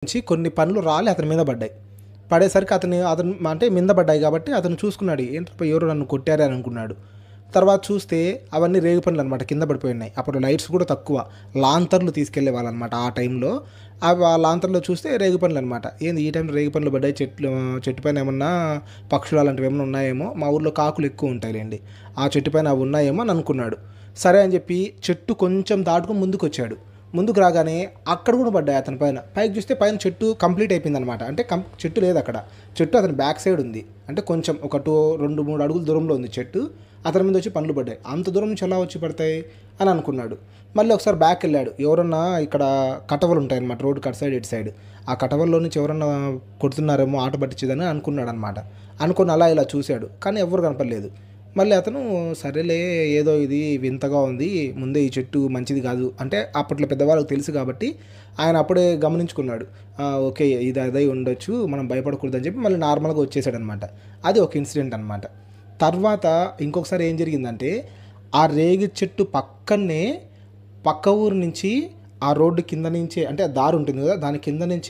నుంచి కొన్ని పండ్లు రాలి అతని మీద పడ్డాయి. పడేసరికి అతను అంటే మీద పడ్డాయి కాబట్టి అతను చూసుకున్నాడు. ఏంటప్పా ఎవరో నన్ను కొట్టారే అని అనుకున్నాడు. తర్వాత చూస్తే అవన్నీ రేగు పండ్లు అనమాట, కింద పడిపోయినాయి. అప్పుడు లైట్స్ కూడా తక్కువ, లాంతర్లు తీసుకెళ్లే వాళ్ళనమాట ఆ టైంలో. అవి ఆ లాంతర్లో చూస్తే రేగు పండ్లు అనమాట. ఏంది ఈ టైంలో రేగు పండ్లు పడ్డాయి, చెట్టు పైన ఏమన్నా పక్షులు అలాంటివి ఏమైనా ఉన్నాయేమో, మా ఊర్లో కాకులు ఎక్కువ ఉంటాయిలేండి, ఆ చెట్టు పైన అవి ఉన్నాయేమో అని అనుకున్నాడు. సరే అని చెప్పి చెట్టు కొంచెం దాటుకుని ముందుకు వచ్చాడు. ముందుకు రాగానే అక్కడ కూడా పడ్డాయి అతని పైన. పైకి చూస్తే పైన చెట్టు కంప్లీట్ అయిపోయింది అనమాట. అంటే చెట్టు లేదు అక్కడ, చెట్టు అతని బ్యాక్ సైడ్ ఉంది. అంటే కొంచెం ఒక 2-3 అడుగుల దూరంలో ఉంది చెట్టు. అతని మీద వచ్చి పండ్లు పడ్డాయి. అంత దూరం నుంచి ఎలా వచ్చి పడతాయి అని అనుకున్నాడు. మళ్ళీ ఒకసారి బ్యాక్ వెళ్ళాడు. ఎవరన్నా ఇక్కడ కటవలు ఉంటాయి అనమాట, రోడ్డు కట్ సైడ్ ఇటు సైడ్, ఆ కటవల్లో నుంచి ఎవరన్నా కొడుతున్నారేమో ఆట పట్టించేదని అనుకున్నాడు అనమాట. అనుకుని అలా ఇలా చూశాడు, కానీ ఎవరు కనపడలేదు. మళ్ళీ అతను సరేలే ఏదో ఇది వింతగా ఉంది, ముందే ఈ చెట్టు మంచిది కాదు అంటే అప్పట్లో పెద్దవాళ్ళకి తెలుసు కాబట్టి ఆయన అప్పుడే గమనించుకున్నాడు. ఓకే ఇది అదై ఉండొచ్చు, మనం భయపడకూడదని చెప్పి మళ్ళీ నార్మల్గా వచ్చేసాడనమాట. అది ఒక ఇన్సిడెంట్ అనమాట. తర్వాత ఇంకొకసారి ఏం జరిగిందంటే, ఆ రేగి చెట్టు పక్కనే పక్క ఊరు నుంచి ఆ రోడ్డు కింద నుంచే, అంటే ఆ దారి ఉంటుంది కదా, దాని కింద నుంచి